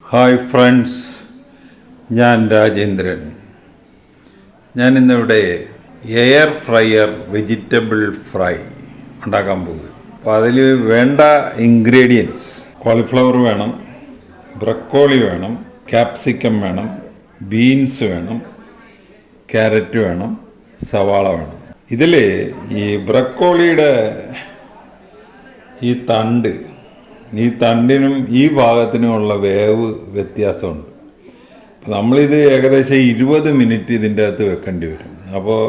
Hi friends, ഞാൻ രാജേന്ദ്രൻ. ഞാനിന്നിവിടെ air fryer vegetable fry ഉണ്ടാക്കാൻ പോകും. അപ്പോൾ അതിൽ വേണ്ട ഇൻഗ്രീഡിയൻസ്: കോളിഫ്ലവർ വേണം, ബ്രക്കോളി വേണം, ക്യാപ്സിക്കം വേണം, ബീൻസ് വേണം, ക്യാരറ്റ് വേണം, സവാള വേണം. ഇതിൽ ഈ ബ്രക്കോളിയുടെ ഈ തണ്ടിനും ഈ ഭാഗത്തിനുമുള്ള വേവ് വ്യത്യാസമുണ്ട്. അപ്പോൾ നമ്മളിത് ഏകദേശം 20 മിനിറ്റ് ഇതിൻ്റെ അകത്ത് വെക്കേണ്ടി വരും. അപ്പോൾ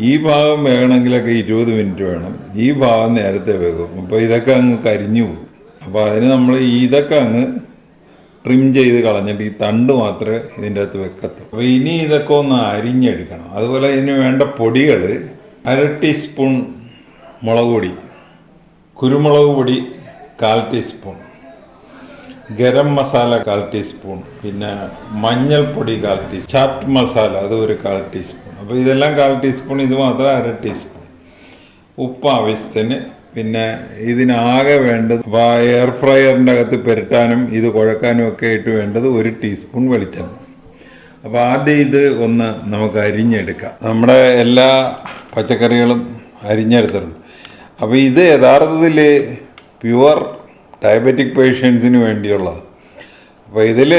ഈ ഭാഗം വേകണമെങ്കിലൊക്കെ 20 മിനിറ്റ് വേണം, ഈ ഭാഗം നേരത്തെ വേകും. അപ്പോൾ ഇതൊക്കെ അങ്ങ് കരിഞ്ഞു പോകും. അപ്പോൾ അതിന് നമ്മൾ ഇതൊക്കെ അങ്ങ് ട്രിം ചെയ്ത് കളഞ്ഞിട്ട് ഈ തണ്ട് മാത്രമേ ഇതിൻ്റെ അകത്ത് വെക്കത്തുള്ളൂ. അപ്പോൾ ഇനി ഇതൊക്കെ ഒന്ന് അരിഞ്ഞെടുക്കണം. അതുപോലെ ഇതിന് വേണ്ട പൊടികൾ: 1/2 ടീസ്പൂൺ മുളക് പൊടി, കുരുമുളക് പൊടി 1/4 ടീസ്പൂൺ, ഗരം മസാല 1/4 ടീസ്പൂൺ, പിന്നെ മഞ്ഞൾപ്പൊടി 1/4 ടീസ്പൂൺ, ചാറ്റ് മസാല അത് ഒരു 1/4 ടീസ്പൂൺ. അപ്പോൾ ഇതെല്ലാം 1/4 ടീസ്പൂൺ, ഇത് മാത്രം 1/2 ടീസ്പൂൺ. ഉപ്പ് ആവശ്യത്തിന്. പിന്നെ ഇതിനാകെ വേണ്ടത്, അപ്പോൾ ആ എയർ ഫ്രയറിൻ്റെ അകത്ത് പുരട്ടാനും ഇത് കുഴക്കാനും ഒക്കെ ആയിട്ട് വേണ്ടത് 1 ടീസ്പൂൺ വെളിച്ചെണ്ണ. അപ്പോൾ ആദ്യം ഇത് ഒന്ന് നമുക്ക് അരിഞ്ഞെടുക്കാം. നമ്മുടെ എല്ലാ പച്ചക്കറികളും അരിഞ്ഞെടുത്തിട്ടുണ്ട്. അപ്പോൾ ഇത് യഥാർത്ഥത്തിൽ പ്യുവർ ഡയബറ്റിക് പേഷ്യൻസിന് വേണ്ടിയുള്ളത്. അപ്പോൾ ഇതിൽ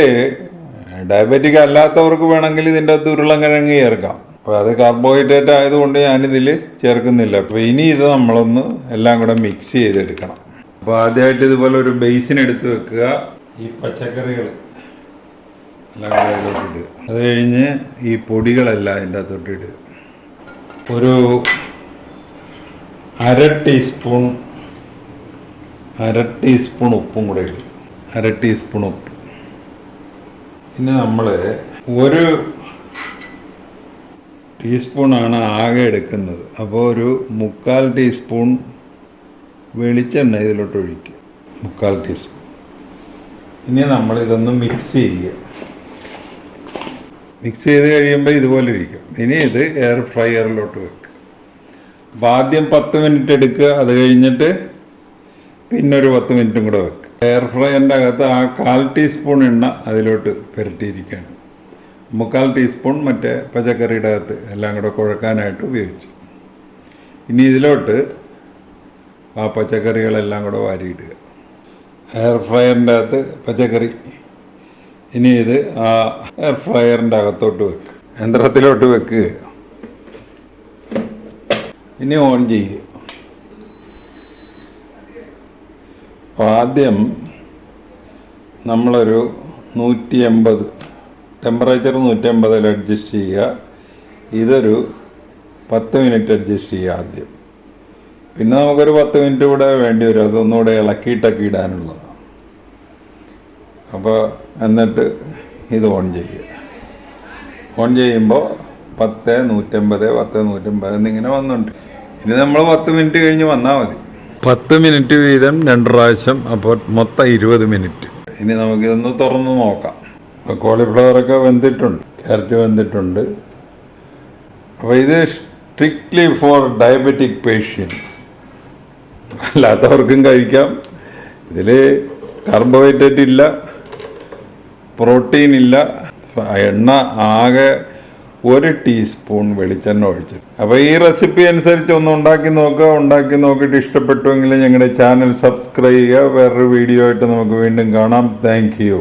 ഡയബറ്റിക് അല്ലാത്തവർക്ക് വേണമെങ്കിൽ ഇതിൻ്റെ അകത്ത് ഉരുളക്കിഴങ്ങ് ചേർക്കാം. അപ്പോൾ അത് കാർബോഹൈഡ്രേറ്റ് ആയതുകൊണ്ട് ഞാനിതിൽ ചേർക്കുന്നില്ല. അപ്പോൾ ഇനി ഇത് നമ്മളൊന്ന് എല്ലാം കൂടെ മിക്സ് ചെയ്തെടുക്കണം. അപ്പോൾ ആദ്യമായിട്ട് ഇതുപോലെ ഒരു ബേസിനെടുത്ത് വെക്കുക. ഈ പച്ചക്കറികൾ എല്ലാം കൂടെ ഇടുക. അത് കഴിഞ്ഞ് ഈ പൊടികളെല്ലാം അതിൻ്റെ അകത്തോട്ട് ഇടുക. ഒരു 1/2 ടീസ്പൂൺ ഉപ്പും കൂടെ ഇടും. 1/2 ടീസ്പൂൺ ഉപ്പ്. പിന്നെ നമ്മൾ 1 ടീസ്പൂണാണ് ആകെ എടുക്കുന്നത്. അപ്പോൾ ഒരു 3/4 ടീസ്പൂൺ വെളിച്ചെണ്ണ ഇതിലോട്ട് ഒഴിക്കുക. 3/4 ടീസ്പൂൺ. ഇനി നമ്മളിതൊന്ന് മിക്സ് ചെയ്യുക. മിക്സ് ചെയ്ത് കഴിയുമ്പോൾ ഇതുപോലെ ഇരിക്കും. ഇനി ഇത് എയർ ഫ്രയറിലോട്ട് വെക്കുക. അപ്പോൾ ആദ്യം 10 മിനിറ്റ് എടുക്കുക. അത് കഴിഞ്ഞിട്ട് പിന്നെ ഒരു 10 മിനിറ്റും കൂടെ വെക്കുക. എയർ ഫ്രയറിൻ്റെ അകത്ത് ആ 1/4 ടീസ്പൂൺ എണ്ണ അതിലോട്ട് പുരട്ടിയിരിക്കുകയാണ്. 3/4 ടീസ്പൂൺ മറ്റേ പച്ചക്കറിയുടെ അകത്ത് എല്ലാം കൂടെ കുഴക്കാനായിട്ട് ഉപയോഗിച്ചു. ഇനി ഇതിലോട്ട് ആ പച്ചക്കറികളെല്ലാം കൂടെ വാരിയിടുക. എയർ ഫ്രയറിൻ്റെ അകത്ത് പച്ചക്കറി. ഇനി ഇത് ആ എയർ ഫ്രയറിൻ്റെ അകത്തോട്ട് വെക്കുക. യന്ത്രത്തിലോട്ട് വെക്കുക. ഇനി ഓൺ ചെയ്യുക. അപ്പോൾ ആദ്യം നമ്മളൊരു 180 ടെമ്പറേച്ചർ 180 അഡ്ജസ്റ്റ് ചെയ്യുക. ഇതൊരു 10 മിനിറ്റ് അഡ്ജസ്റ്റ് ചെയ്യുക ആദ്യം. പിന്നെ നമുക്കൊരു 10 മിനിറ്റ് കൂടെ വേണ്ടി വരും. അതൊന്നുകൂടെ ഇളക്കിയിട്ടൊക്കെ ഇടാനുള്ളത്. അപ്പോൾ എന്നിട്ട് ഇത് ഓൺ ചെയ്യുക. ഓൺ ചെയ്യുമ്പോൾ 10, 180, 10, 180 എന്നിങ്ങനെ വന്നുണ്ട്. ഇനി നമ്മൾ 10 മിനിറ്റ് കഴിഞ്ഞ് വന്നാൽ മതി. 10 മിനിറ്റ് വീതം 2 പ്രാവശ്യം. അപ്പോൾ മൊത്തം 20 മിനിറ്റ്. ഇനി നമുക്കിതൊന്ന് തുറന്ന് നോക്കാം. അപ്പോൾ കോളിഫ്ലവറൊക്കെ വെന്തിട്ടുണ്ട്, ക്യാരറ്റ് വെന്തിട്ടുണ്ട്. അപ്പോൾ ഇത് സ്ട്രിക്ട്ലി ഫോർ ഡയബറ്റിക് പേഷ്യൻസ്. അല്ലാത്തവർക്കും കഴിക്കാം. ഇതിൽ കാർബോഹൈഡ്രേറ്റ് ഇല്ല, പ്രോട്ടീൻ ഇല്ല. എണ്ണ ആകെ 1 ടീസ്പൂൺ വെളിച്ചെണ്ണ ഒഴിച്ചു. അപ്പോൾ ഈ റെസിപ്പി അനുസരിച്ച് ഒന്ന് ഉണ്ടാക്കി നോക്കുക. ഉണ്ടാക്കി നോക്കിയിട്ട് ഇഷ്ടപ്പെട്ടുവെങ്കിൽ ഞങ്ങളുടെ ചാനൽ സബ്സ്ക്രൈബ് ചെയ്യുക. വേറൊരു വീഡിയോ ആയിട്ട് നമുക്ക് വീണ്ടും കാണാം. Thank you.